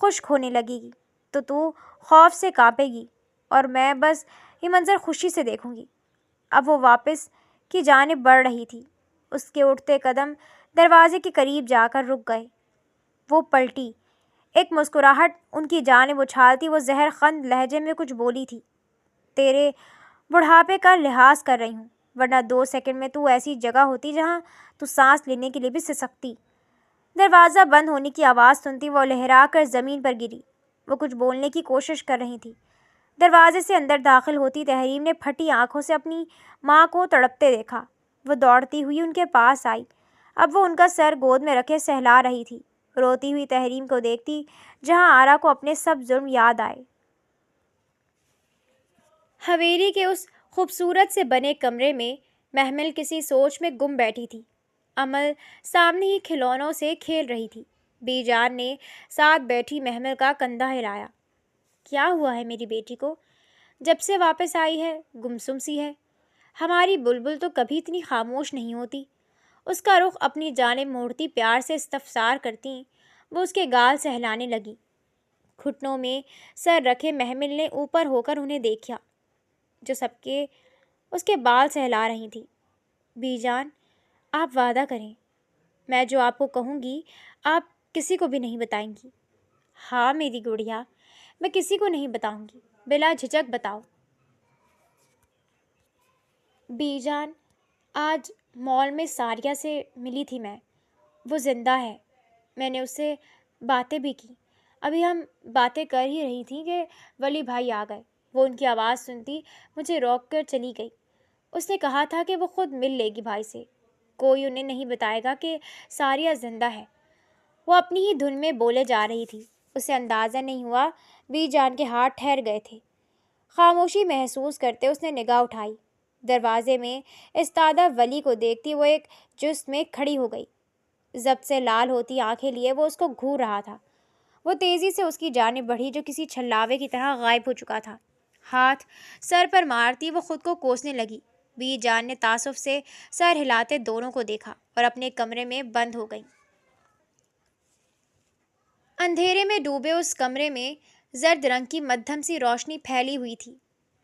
خشک ہونے لگے گی، تو خوف سے کانپے گی، اور میں بس یہ منظر خوشی سے دیکھوں گی۔ اب وہ واپس کی جانب بڑھ رہی تھی۔ اس کے اٹھتے قدم دروازے کے قریب جا کر رک گئے۔ وہ پلٹی، ایک مسکراہٹ ان کی جانب اچھالتی وہ زہر خند لہجے میں کچھ بولی تھی۔ تیرے بڑھاپے کا لحاظ کر رہی ہوں، ورنہ 2 سیکنڈ میں تو ایسی جگہ ہوتی جہاں تو سانس لینے کے لیے بھی سسکتی۔ دروازہ بند ہونے کی آواز سنتی وہ لہرا کر زمین پر گری۔ وہ کچھ بولنے کی کوشش کر رہی تھی۔ دروازے سے اندر داخل ہوتی تحریم نے پھٹی آنکھوں سے اپنی ماں کو تڑپتے دیکھا۔ وہ دوڑتی ہوئی ان کے پاس آئی۔ اب وہ ان کا سر گود میں رکھے سہلا رہی تھی، روتی ہوئی تحریم کو دیکھتی جہاں آرا کو اپنے سب ظلم یاد آئے۔ حویلی کے اس خوبصورت سے بنے کمرے میں محمل کسی سوچ میں گم بیٹھی تھی۔ امل سامنے ہی کھلونوں سے کھیل رہی تھی۔ بی جان نے ساتھ بیٹھی محمل کا کندھا ہلایا۔ کیا ہوا ہے میری بیٹی کو؟ جب سے واپس آئی ہے گمسم سی ہے۔ ہماری بلبل تو کبھی اتنی خاموش نہیں ہوتی۔ اس کا رخ اپنی جانب موڑتی پیار سے استفسار کرتی وہ اس کے گال سہلانے لگی۔ گھٹنوں میں سر رکھے محمل نے اوپر ہو کر انہیں دیکھا جو سب کے اس کے بال سہلا رہی تھی۔ بی جان، آپ وعدہ کریں، میں جو آپ کو کہوں گی آپ کسی کو بھی نہیں بتائیں گی؟ ہاں میری گڑیا، میں کسی کو نہیں بتاؤں گی، بلا جھجک بتاؤ۔ بی جان، آج مال میں ساریہ سے ملی تھی میں، وہ زندہ ہے۔ میں نے اس سے باتیں بھی کی۔ ابھی ہم باتیں کر ہی رہی تھیں کہ ولی بھائی آ گئے۔ وہ ان کی آواز سنتی مجھے روک کر چلی گئی۔ اس نے کہا تھا کہ وہ خود مل لے گی بھائی سے، کوئی انہیں نہیں بتائے گا کہ ساریہ زندہ ہے۔ وہ اپنی ہی دھن میں بولے جا رہی تھی۔ اسے اندازہ نہیں ہوا بی جان کے ہاتھ ٹھہر گئے تھے۔ خاموشی محسوس کرتے اس نے نگاہ اٹھائی۔ دروازے میں استادہ ولی کو دیکھتی وہ ایک جست میں کھڑی ہو گئی۔ ضبط سے لال ہوتی آنکھیں لیے وہ اس کو گھور رہا تھا۔ وہ تیزی سے اس کی جانب بڑھی جو کسی چھلاوے کی طرح غائب ہو چکا تھا۔ ہاتھ سر پر مارتی وہ خود کو کوسنے لگی۔ بی جان نے تعصب سے سر ہلاتے دونوں کو دیکھا اور اپنے کمرے میں بند ہو گئی۔ اندھیرے میں ڈوبے اس کمرے میں زرد رنگ کی مدھم سی روشنی پھیلی ہوئی تھی۔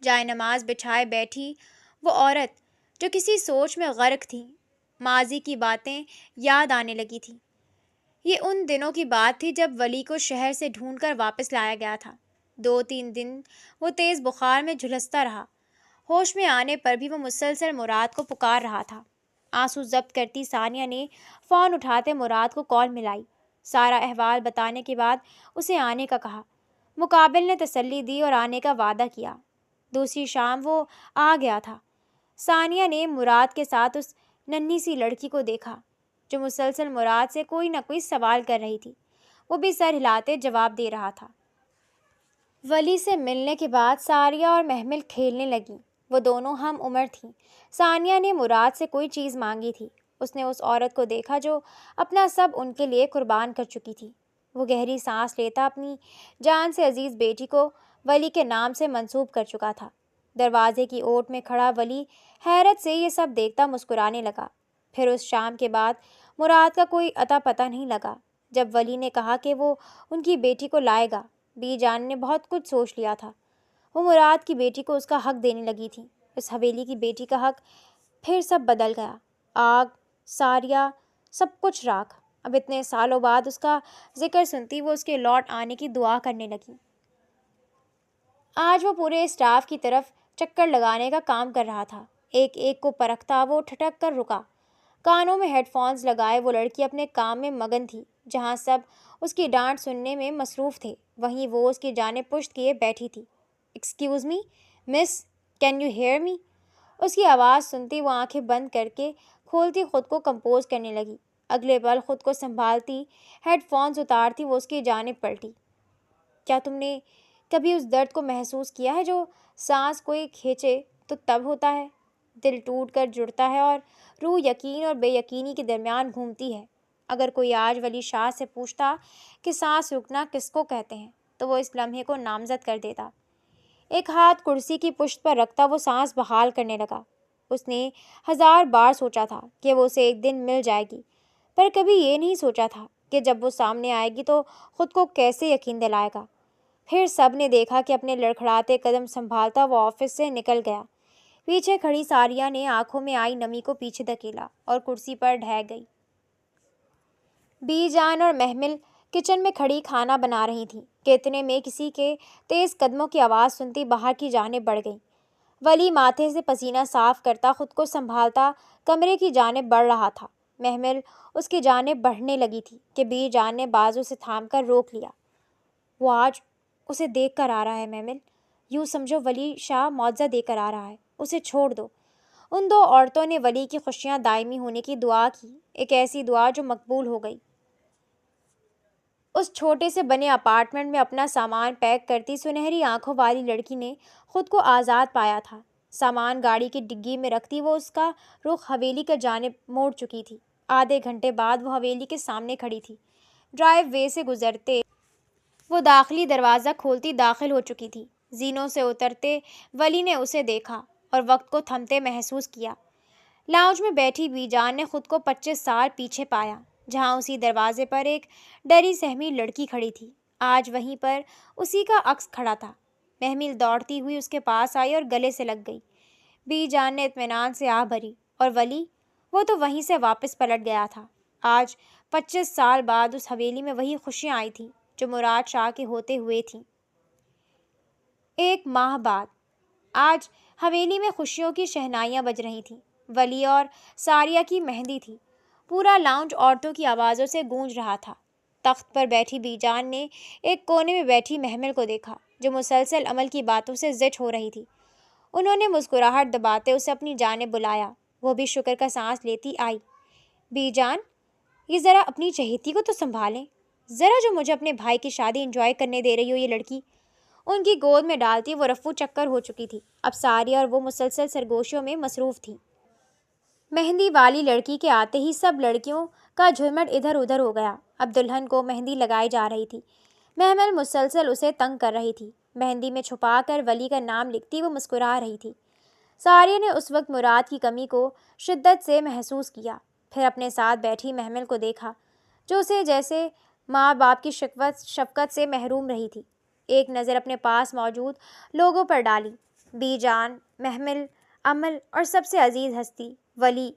جائے نماز بچھائے بیٹھی وہ عورت جو کسی سوچ میں غرق تھی، ماضی کی باتیں یاد آنے لگی تھیں۔ یہ ان دنوں کی بات تھی جب ولی کو شہر سے ڈھونڈ کر واپس لایا گیا تھا۔ 2-3 دن وہ تیز بخار میں جھلستا رہا۔ ہوش میں آنے پر بھی وہ مسلسل مراد کو پکار رہا تھا۔ آنسو ضبط کرتی ثانیہ نے فون اٹھاتے مراد کو کال ملائی۔ سارا احوال بتانے کے بعد اسے آنے کا کہا۔ مقابل نے تسلی دی اور آنے کا وعدہ کیا۔ دوسری شام وہ آ گیا تھا۔ ثانیہ نے مراد کے ساتھ اس ننھی سی لڑکی کو دیکھا جو مسلسل مراد سے کوئی نہ کوئی سوال کر رہی تھی۔ وہ بھی سر ہلاتے جواب دے رہا تھا۔ ولی سے ملنے کے بعد ساریہ اور محمل کھیلنے لگیں۔ وہ دونوں ہم عمر تھیں۔ ثانیہ نے مراد سے کوئی چیز مانگی تھی۔ اس نے اس عورت کو دیکھا جو اپنا سب ان کے لیے قربان کر چکی تھی۔ وہ گہری سانس لیتا اپنی جان سے عزیز بیٹی کو ولی کے نام سے منسوب کر چکا تھا۔ دروازے کی اوٹ میں کھڑا ولی حیرت سے یہ سب دیکھتا مسکرانے لگا۔ پھر اس شام کے بعد مراد کا کوئی اتا پتہ نہیں لگا۔ جب ولی نے کہا کہ وہ ان کی بیٹی کو لائے گا، بی جان نے بہت کچھ سوچ لیا تھا۔ وہ مراد کی بیٹی کو اس کا حق دینے لگی تھی۔ اس حویلی کی بیٹی کا حق۔ پھر سب بدل گیا۔ آگ، ساریہ، سب کچھ راکھ۔ اب اتنے سالوں بعد اس کا ذکر سنتی وہ اس کے لوٹ آنے کی دعا کرنے لگی۔ آج وہ پورے اسٹاف کی طرف چکر لگانے کا کام کر رہا تھا۔ ایک ایک کو پرکھتا وہ ٹھٹک کر رکا۔ کانوں میں ہیڈ فونز لگائے وہ لڑکی اپنے کام میں مگن تھی۔ جہاں سب اس کی ڈانٹ سننے میں مصروف تھے، وہیں وہ اس کی جانب پشت کیے بیٹھی تھی۔ Excuse me, miss, can you hear me? اس کی آواز سنتی وہ آنکھیں بند کر کے کھولتی خود کو کمپوز کرنے لگی۔ اگلے پل خود کو سنبھالتی ہیڈ فونز اتارتی وہ اس کی جانب پلٹی۔ کیا تم نے کبھی اس درد کو محسوس کیا ہے جو سانس کوئی کھینچے تو تب ہوتا ہے؟ دل ٹوٹ کر جڑتا ہے اور روح یقین اور بے یقینی کے درمیان گھومتی ہے۔ اگر کوئی آج ولی شاہ سے پوچھتا کہ سانس رکنا کس کو کہتے ہیں تو وہ اس لمحے کو نامزد کر دیتا۔ ایک ہاتھ کرسی کی پشت پر رکھتا وہ سانس بحال کرنے لگا۔ اس نے 1000 بار سوچا تھا کہ وہ اسے ایک دن مل جائے گی، پر کبھی یہ نہیں سوچا تھا کہ جب وہ سامنے آئے گی تو خود کو کیسے یقین دلائے گا۔ پھر سب نے دیکھا کہ اپنے لڑکھڑاتے قدم سنبھالتا وہ آفس سے نکل گیا۔ پیچھے کھڑی ساریہ نے آنکھوں میں آئی نمی کو پیچھے دھکیلا اور کرسی پر ڈھہ گئی۔ بی جان اور محمل کچن میں کھڑی کھانا بنا رہی تھیں کہ اتنے میں کسی کے تیز قدموں کی آواز سنتی باہر کی جانب بڑھ گئی۔ ولی ماتھے سے پسینہ صاف کرتا خود کو سنبھالتا کمرے کی جانب بڑھ رہا تھا۔ محمل اس کی جانب بڑھنے لگی تھی کہ بی جان نے بازو سے تھام کر روک لیا۔ وہ آج اسے دیکھ کر آ رہا ہے محمل، یوں سمجھو ولی شاہ معجزہ دے کر آ رہا ہے، اسے چھوڑ دو۔ ان دو عورتوں نے ولی کی خوشیاں دائمی ہونے کی دعا کی، ایک ایسی دعا جو مقبول ہو گئی۔ اس چھوٹے سے بنے اپارٹمنٹ میں اپنا سامان پیک کرتی سنہری آنکھوں والی لڑکی نے خود کو آزاد پایا تھا۔ سامان گاڑی کی ڈگی میں رکھتی وہ اس کا رخ حویلی کی جانب موڑ چکی تھی۔ آدھے گھنٹے بعد وہ حویلی کے سامنے کھڑی تھی۔ ڈرائیو وے سے گزرتے وہ داخلی دروازہ کھولتی داخل ہو چکی تھی۔ زینوں سے اترتے ولی نے اسے دیکھا اور وقت کو تھمتے محسوس کیا۔ لاؤنج میں بیٹھی بی جان نے خود کو 25 سال پیچھے پایا، جہاں اسی دروازے پر ایک ڈری سہمی لڑکی کھڑی تھی۔ آج وہیں پر اسی کا عکس کھڑا تھا۔ محمل دوڑتی ہوئی اس کے پاس آئی اور گلے سے لگ گئی۔ بی جان نے اطمینان سے آہ بھری۔ اور ولی؟ وہ تو وہیں سے واپس پلٹ گیا تھا۔ آج 25 سال بعد اس حویلی میں وہی خوشیاں آئی تھیں جو مراد شاہ کے ہوتے ہوئے تھیں۔ 1 ماہ بعد آج حویلی میں خوشیوں کی شہنائیاں بج رہی تھیں۔ ولی اور ساریہ کی مہندی تھی۔ پورا لاؤنج عورتوں کی آوازوں سے گونج رہا تھا۔ تخت پر بیٹھی بی جان نے ایک کونے میں بیٹھی محمل کو دیکھا جو مسلسل عمل کی باتوں سے زچ ہو رہی تھی۔ انہوں نے مسکراہٹ دباتے اسے اپنی جانب بلایا۔ وہ بھی شکر کا سانس لیتی آئی۔ بی جان، یہ ذرا اپنی چہیتی کو تو سنبھالیں، ذرا جو مجھے اپنے بھائی کی شادی انجوائے کرنے دے رہی ہو یہ لڑکی۔ ان کی گود میں ڈالتی وہ رفو چکر ہو چکی تھی۔ اب ساریہ اور وہ مسلسل سرگوشیوں میں مصروف تھیں۔ مہندی والی لڑکی کے آتے ہی سب لڑکیوں کا جھرمٹ ادھر ادھر ہو گیا۔ اب دلہن کو مہندی لگائی جا رہی تھی۔ محمل مسلسل اسے تنگ کر رہی تھی۔ مہندی میں چھپا کر ولی کا نام لکھتی وہ مسکرا رہی تھی۔ ساریہ نے اس وقت مراد کی کمی کو شدت سے محسوس کیا۔ پھر اپنے ساتھ بیٹھی محمل کو دیکھا جو اسے جیسے ماں باپ کی شفقت سے محروم رہی تھی۔ ایک نظر اپنے پاس موجود لوگوں پر ڈالی۔ بی جان، محمل، امل اور سب سے عزیز ہستی ولی۔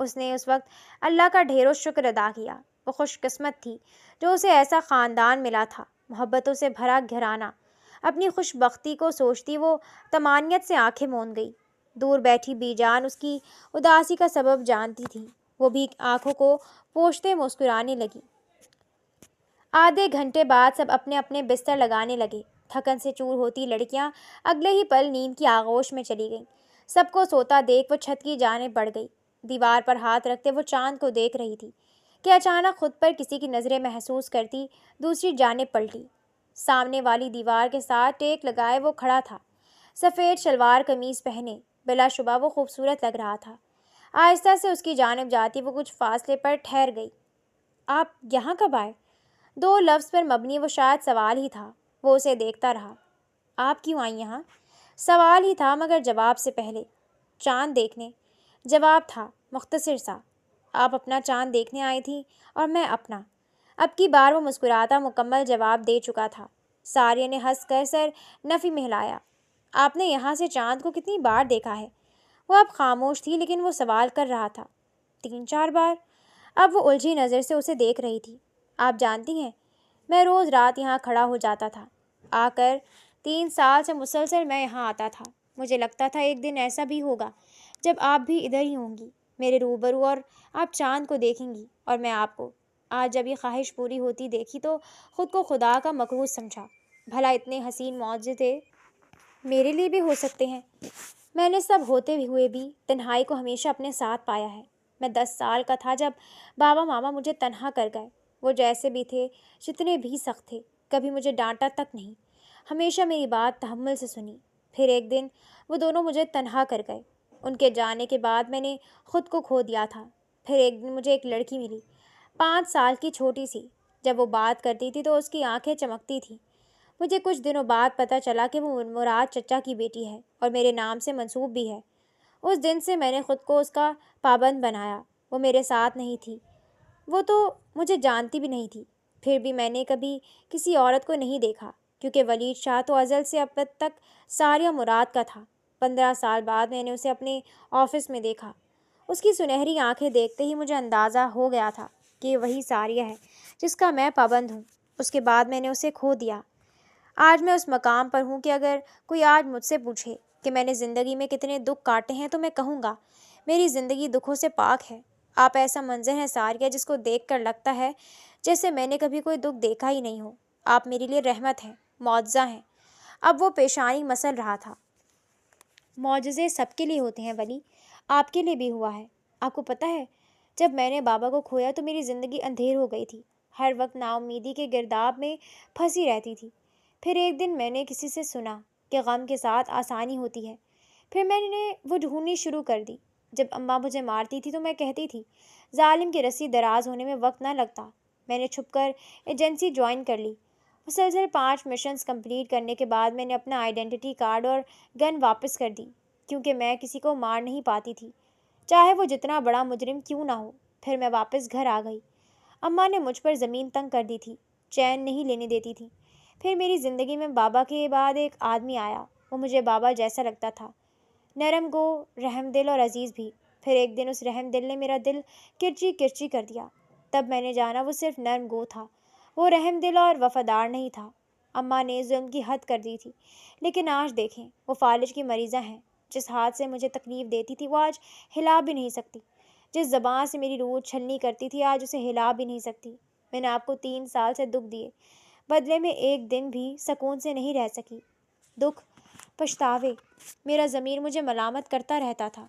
اس نے اس وقت اللہ کا ڈھیروں شکر ادا کیا۔ وہ خوش قسمت تھی جو اسے ایسا خاندان ملا تھا، محبتوں سے بھرا گھرانہ۔ اپنی خوش بختی کو سوچتی وہ طمانیت سے آنکھیں موند گئی۔ دور بیٹھی بی جان اس کی اداسی کا سبب جانتی تھی۔ وہ بھی آنکھوں کو پوچھتے مسکرانے لگی۔ آدھے گھنٹے بعد سب اپنے اپنے بستر لگانے لگے۔ تھکن سے چور ہوتی لڑکیاں اگلے ہی پل نیند کی آغوش میں چلی گئیں۔ سب کو سوتا دیکھ وہ چھت کی جانب بڑھ گئی۔ دیوار پر ہاتھ رکھتے وہ چاند کو دیکھ رہی تھی کہ اچانک خود پر کسی کی نظریں محسوس کرتی دوسری جانب پلٹی۔ سامنے والی دیوار کے ساتھ ٹیک لگائے وہ کھڑا تھا، سفید شلوار قمیض پہنے۔ بلا شبہ وہ خوبصورت لگ رہا تھا۔ آہستہ سے اس کی جانب جاتی وہ کچھ فاصلے پر ٹھہر گئی۔ آپ یہاں کب آئے؟ دو لفظ پر مبنی وہ شاید سوال ہی تھا۔ وہ اسے دیکھتا رہا۔ آپ کیوں آئیں یہاں؟ سوال ہی تھا مگر جواب سے پہلے۔ چاند دیکھنے۔ جواب تھا مختصر سا۔ آپ اپنا چاند دیکھنے آئی تھی اور میں اپنا۔ اب کی بار وہ مسکراتا مکمل جواب دے چکا تھا۔ ساریہ نے ہنس کر سر نفی میں ہلایا۔ آپ نے یہاں سے چاند کو کتنی بار دیکھا ہے؟ وہ اب خاموش تھی لیکن وہ سوال کر رہا تھا۔ 3-4 بار۔ اب وہ الجھی نظر سے اسے دیکھ رہی تھی۔ آپ جانتی ہیں میں روز رات یہاں کھڑا ہو جاتا تھا۔ آ کر 3 سال سے مسلسل میں یہاں آتا تھا۔ مجھے لگتا تھا ایک دن ایسا بھی ہوگا جب آپ بھی ادھر ہی ہوں گی میرے روبرو، اور آپ چاند کو دیکھیں گی اور میں آپ کو۔ آج جب یہ خواہش پوری ہوتی دیکھی تو خود کو خدا کا مقروض سمجھا۔ بھلا اتنے حسین معجزے میرے لیے بھی ہو سکتے ہیں۔ میں نے سب ہوتے ہوئے بھی تنہائی کو ہمیشہ اپنے ساتھ پایا ہے۔ میں 10 سال کا تھا جب بابا ماما مجھے تنہا کر گئے۔ وہ جیسے بھی تھے، جتنے بھی سخت تھے، کبھی مجھے ڈانٹا تک نہیں، ہمیشہ میری بات تحمل سے سنی۔ پھر ایک دن وہ دونوں مجھے تنہا کر گئے۔ ان کے جانے کے بعد میں نے خود کو کھو دیا تھا۔ پھر ایک دن مجھے ایک لڑکی ملی، 5 سال کی چھوٹی سی۔ جب وہ بات کرتی تھی تو اس کی آنکھیں چمکتی تھیں۔ مجھے کچھ دنوں بعد پتہ چلا کہ وہ مراد چچا کی بیٹی ہے اور میرے نام سے منسوب بھی ہے۔ اس دن سے میں نے خود کو اس کا پابند بنایا۔ وہ میرے ساتھ نہیں تھی، وہ تو مجھے جانتی بھی نہیں تھی۔ پھر بھی میں نے کبھی کسی عورت کو نہیں دیکھا، کیونکہ ولید شاہ تو ازل سے اب تک ساریہ مراد کا تھا۔ 15 سال بعد میں نے اسے اپنے آفس میں دیکھا۔ اس کی سنہری آنکھیں دیکھتے ہی مجھے اندازہ ہو گیا تھا کہ یہ وہی ساریہ ہے جس کا میں پابند ہوں۔ اس کے بعد میں نے اسے کھو دیا۔ آج میں اس مقام پر ہوں کہ اگر کوئی آج مجھ سے پوچھے کہ میں نے زندگی میں کتنے دکھ کاٹے ہیں تو میں کہوں گا میری زندگی دکھوں سے پاک ہے۔ آپ ایسا منظر ہیں ساریہ جس کو دیکھ کر لگتا ہے جیسے میں نے کبھی کوئی دکھ دیکھا ہی نہیں ہو۔ آپ میرے لیے رحمت ہیں، معجزہ ہیں۔ اب وہ پیشانی مسل رہا تھا۔ معجزے سب کے لیے ہوتے ہیں ولی، آپ کے لیے بھی ہوا ہے۔ آپ کو پتہ ہے جب میں نے بابا کو کھویا تو میری زندگی اندھیر ہو گئی تھی، ہر وقت نا امیدی کے گرداب میں پھنسی رہتی تھی۔ پھر ایک دن میں نے کسی سے سنا کہ غم کے ساتھ آسانی ہوتی ہے۔ پھر میں نے وہ ڈھونڈنی شروع کر دی۔ جب اماں مجھے مارتی تھی تو میں کہتی تھی ظالم کی رسی دراز ہونے میں وقت نہ لگتا۔ میں نے چھپ کر ایجنسی جوائن کر لی۔ مسلسل 5 مشنز کمپلیٹ کرنے کے بعد میں نے اپنا آئیڈینٹی کارڈ اور گن واپس کر دی، کیونکہ میں کسی کو مار نہیں پاتی تھی، چاہے وہ جتنا بڑا مجرم کیوں نہ ہو۔ پھر میں واپس گھر آ گئی۔ اماں نے مجھ پر زمین تنگ کر دی تھی، چین نہیں لینے دیتی تھی۔ پھر میری زندگی میں بابا کے بعد ایک آدمی آیا۔ وہ مجھے بابا جیسا لگتا تھا، نرم گو، رحم دل اور عزیز بھی۔ پھر ایک دن اس رحم دل نے میرا دل کرچی کرچی کر دیا۔ تب میں نے جانا وہ صرف نرم گو تھا، وہ رحم دل اور وفادار نہیں تھا۔ اماں نے ظلم کی حد کر دی تھی، لیکن آج دیکھیں وہ فالج کی مریضہ ہیں۔ جس ہاتھ سے مجھے تکلیف دیتی تھی وہ آج ہلا بھی نہیں سکتی۔ جس زبان سے میری روح چھلنی کرتی تھی آج اسے ہلا بھی نہیں سکتی۔ میں نے آپ کو 3 سال سے دکھ دیے، بدلے میں ایک دن بھی سکون سے نہیں رہ سکی۔ دکھ، پچھتاوے، میرا ضمیر مجھے ملامت کرتا رہتا تھا۔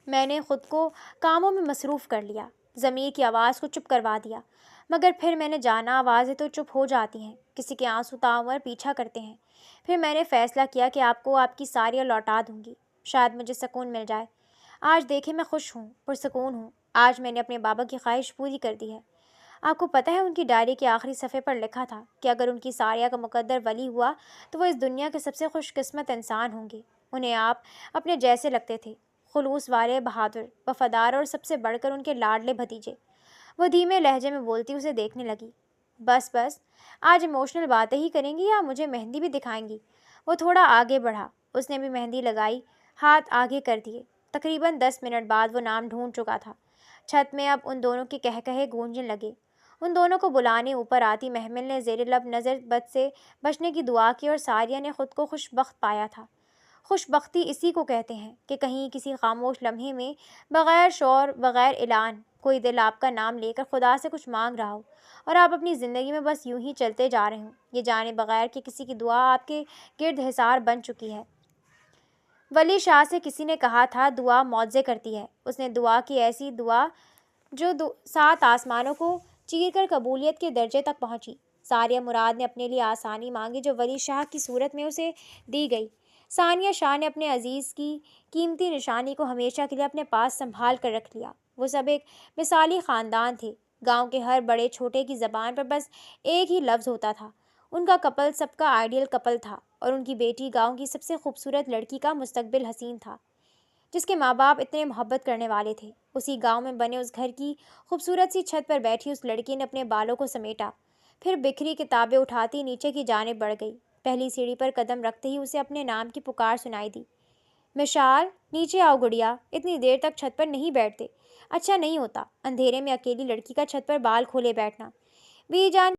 میں نے خود کو کاموں میں مصروف کر لیا، ضمیر کی آواز کو چپ کروا دیا۔ مگر پھر میں نے جانا آوازیں تو چپ ہو جاتی ہیں، کسی کے آنسو تعمر پیچھا کرتے ہیں۔ پھر میں نے فیصلہ کیا کہ آپ کو آپ کی ساریہ لوٹا دوں گی، شاید مجھے سکون مل جائے۔ آج دیکھیں میں خوش ہوں، پرسکون ہوں۔ آج میں نے اپنے بابا کی خواہش پوری کر دی ہے۔ آپ کو پتہ ہے ان کی ڈائری کے آخری صفحے پر لکھا تھا کہ اگر ان کی ساریہ کا مقدر ولی ہوا تو وہ اس دنیا کے سب سے خوش قسمت انسان ہوں گے۔ انہیں آپ اپنے جیسے لگتے تھے، خلوص والے، بہادر، وفادار اور سب سے بڑھ کر ان کے لاڈلے بھتیجے۔ وہ دھیمے لہجے میں بولتی اسے دیکھنے لگی۔ بس بس، آج ایموشنل باتیں ہی کریں گی یا مجھے مہندی بھی دکھائیں گی؟ وہ تھوڑا آگے بڑھا، اس نے بھی مہندی لگائی، ہاتھ آگے کر دیے۔ تقریباً 10 منٹ بعد وہ نام ڈھونڈ چکا تھا۔ چھت میں اب ان دونوں کے قہقہے گونجنے لگے۔ ان دونوں کو بلانے اوپر آتی محمل نے زیر لب نظر بد سے بچنے کی دعا کی اور ساریہ نے خود کو خوش بخت پایا تھا۔ خوش بختی اسی کو کہتے ہیں کہ کہیں کسی خاموش لمحے میں بغیر شور بغیر اعلان کوئی دل آپ کا نام لے کر خدا سے کچھ مانگ رہا ہو اور آپ اپنی زندگی میں بس یوں ہی چلتے جا رہے ہوں، یہ جانے بغیر کہ کسی کی دعا آپ کے گرد حصار بن چکی ہے۔ ولی شاہ سے کسی نے کہا تھا دعا معجزے کرتی ہے۔ اس نے دعا کی، ایسی دعا جو 7 آسمانوں کو چیر کر قبولیت کے درجے تک پہنچی۔ ساریہ مراد نے اپنے لیے آسانی مانگی جو ولی شاہ کی صورت میں اسے دی گئی۔ ثانیہ شاہ نے اپنے عزیز کی قیمتی نشانی کو ہمیشہ کے لیے اپنے پاس سنبھال کر رکھ لیا۔ وہ سب ایک مثالی خاندان تھے۔ گاؤں کے ہر بڑے چھوٹے کی زبان پر بس ایک ہی لفظ ہوتا تھا۔ ان کا کپل سب کا آئیڈیل کپل تھا اور ان کی بیٹی گاؤں کی سب سے خوبصورت لڑکی کا مستقبل حسین تھا جس کے ماں باپ اتنے محبت کرنے والے تھے۔ اسی گاؤں میں بنے اس گھر کی خوبصورت سی چھت پر بیٹھی اس لڑکی نے اپنے بالوں کو سمیٹا، پھر بکھری کتابیں اٹھاتی نیچے کی جانب بڑھ گئی۔ پہلی سیڑھی پر قدم رکھتے ہی اسے اپنے نام کی پکار سنائی دی، مشال نیچے آؤ گڑیا، اتنی دیر تک چھت پر نہیں بیٹھتے، اچھا نہیں ہوتا اندھیرے میں اکیلی لڑکی کا چھت پر بال کھولے بیٹھنا۔ وی جان